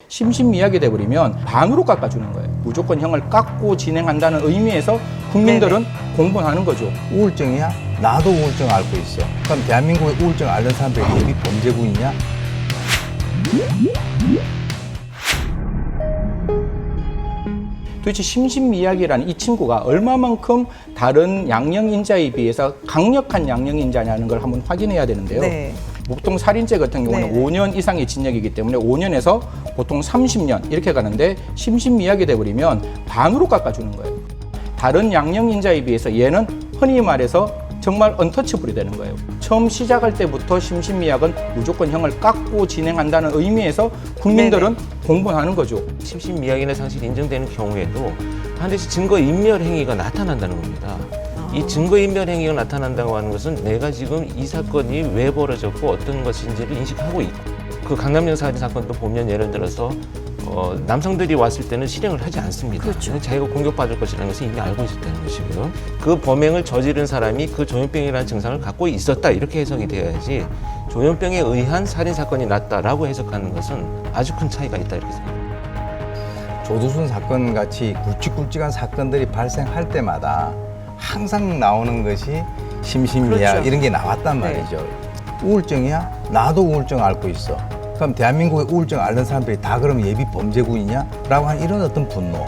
심신미약이 돼버리면 반으로 깎아주는 거예요. 무조건 형을 깎고 진행한다는 의미에서 국민들은 공분하는 거죠. 우울증이야? 나도 우울증 앓고 있어. 그럼 대한민국에 우울증 앓는 사람들이 예비 범죄군이냐? 도대체 심신미약이라는 이 친구가 얼마만큼 다른 양형인자에 비해서 강력한 양형인자냐는 걸 한번 확인해야 되는데요. 네. 보통 살인죄 같은 경우는 네. 5년 이상의 징역이기 때문에 5년에서 보통 30년 이렇게 가는데 심신미약이 돼버리면 반으로 깎아주는 거예요. 다른 양형인자에 비해서 얘는 흔히 말해서 정말 언터치블이 되는 거예요. 처음 시작할 때부터 심신미약은 무조건 형을 깎고 진행한다는 의미에서 국민들은 공분하는 거죠. 심신미약이나 상실이 인정되는 경우에도 반드시 증거인멸 행위가 나타난다는 겁니다. 이 증거인멸 행위가 나타난다고 하는 것은 내가 지금 이 사건이 왜 벌어졌고 어떤 것인지를 인식하고 있고, 그 강남역 살인 사건도 보면 예를 들어서 남성들이 왔을 때는 실행을 하지 않습니다. 그렇죠. 자기가 공격받을 것이라는 것을 이미 알고 있었다는 것이고요. 그 범행을 저지른 사람이 그 조현병이라는 증상을 갖고 있었다, 이렇게 해석이 되어야지 조현병에 의한 살인 사건이 났다라고 해석하는 것은 아주 큰 차이가 있다, 이렇게 생각합니다. 조두순 사건 같이 굵직굵직한 사건들이 발생할 때마다 항상 나오는 것이 심신미약 그렇죠. 이런 게 나왔단 말이죠. 우울증이야? 나도 우울증 앓고 있어. 그럼 대한민국에 우울증 앓는 사람들이 다 그럼 예비 범죄군이냐? 라고 하는 이런 어떤 분노.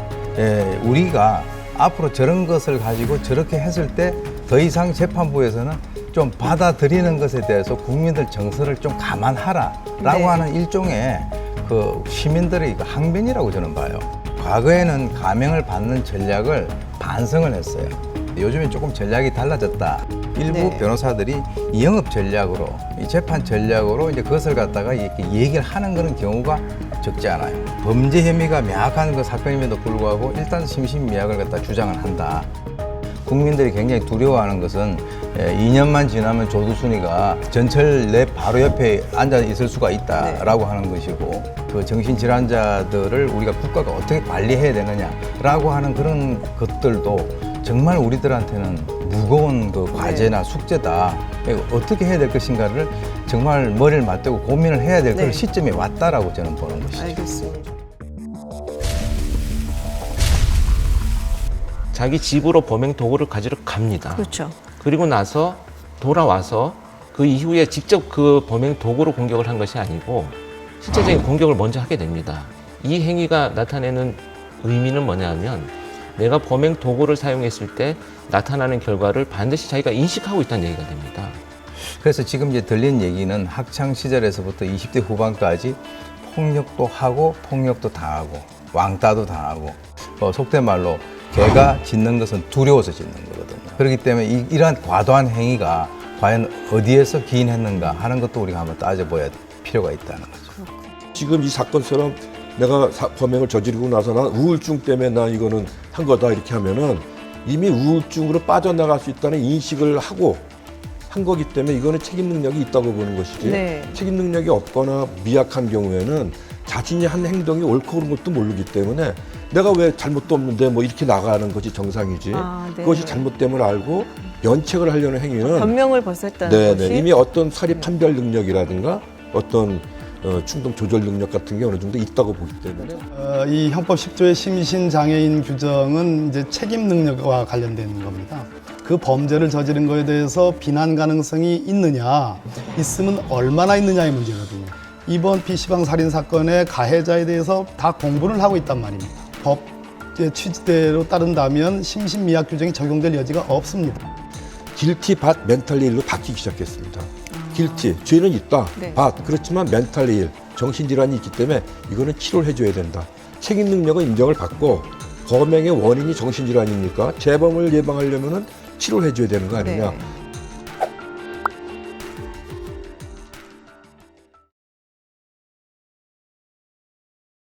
우리가 앞으로 저런 것을 가지고 저렇게 했을 때 더 이상 재판부에서는 좀 받아들이는 것에 대해서 국민들 정서를 좀 감안하라 라고 하는 일종의 그 시민들의 그 항변이라고 저는 봐요. 과거에는 감형을 받는 전략을 반성을 했어요. 요즘에 조금 전략이 달라졌다. 일부 변호사들이 이 영업 전략으로, 이 재판 전략으로 이제 그것을 갖다가 이렇게 얘기를 하는 그런 경우가 적지 않아요. 범죄 혐의가 명확한 그 사건임에도 불구하고 일단 심신미약을 갖다 주장을 한다. 국민들이 굉장히 두려워하는 것은 2년만 지나면 조두순이가 전철 내 바로 옆에 앉아 있을 수가 있다라고 하는 것이고, 그 정신질환자들을 우리가 국가가 어떻게 관리해야 되느냐라고 하는 그런 것들도 정말 우리들한테는 무거운 그 과제나 숙제다. 어떻게 해야 될 것인가를 정말 머리를 맞대고 고민을 해야 될 그런 시점에 왔다라고 저는 보는 것이죠. 알겠습니다. 자기 집으로 범행 도구를 가지러 갑니다. 그렇죠. 그리고 나서 돌아와서 그 이후에 직접 그 범행 도구로 공격을 한 것이 아니고 실제적인 공격을 먼저 하게 됩니다. 이 행위가 나타내는 의미는 뭐냐면 내가 범행 도구를 사용했을 때 나타나는 결과를 반드시 자기가 인식하고 있다는 얘기가 됩니다. 그래서 지금 이제 들린 얘기는 학창 시절에서부터 20대 후반까지 폭력도 하고 폭력도 당하고 왕따도 당하고, 속된 말로 개가 짖는 것은 두려워서 짖는 거거든요. 그렇기 때문에 이러한 과도한 행위가 과연 어디에서 기인했는가 하는 것도 우리가 한번 따져봐야 필요가 있다는 거죠. 지금 이 사건처럼 내가 범행을 저지르고 나서 난 우울증 때문에 나 이거는 한 거다 이렇게 하면은 이미 우울증으로 빠져나갈 수 있다는 인식을 하고 한 거기 때문에 이거는 책임 능력이 있다고 보는 것이지. 네. 책임 능력이 없거나 미약한 경우에는 자신이 한 행동이 옳고 그른 것도 모르기 때문에 내가 왜 잘못도 없는데 뭐 이렇게 나가는 것이 정상이지. 네. 그것이 잘못됨을 알고 면책을 하려는 행위는 변명을 벌써 했다는 것이 이미 어떤 사리 판별 능력이라든가 어떤 충동 조절 능력 같은 게 어느 정도 있다고 보기 때문에 이 형법 10조의 심신장애인 규정은 이제 책임 능력과 관련된 겁니다. 그 범죄를 저지른 거에 대해서 비난 가능성이 있느냐, 있으면 얼마나 있느냐의 문제거든요. 이번 PC방 살인 사건의 가해자에 대해서 다 공부를 하고 있단 말입니다. 법 취지대로 따른다면 심신미약 규정이 적용될 여지가 없습니다. 길티 밭 멘탈리 일로 바뀌기 시작했습니다. 길티 죄는 있다. 밭 그렇지만 멘탈리 일 정신질환이 있기 때문에 이거는 치료를 해줘야 된다. 책임 능력은 인정을 받고 범행의 원인이 정신질환이니까 재범을 예방하려면은 치료를 해줘야 되는 거 아니냐.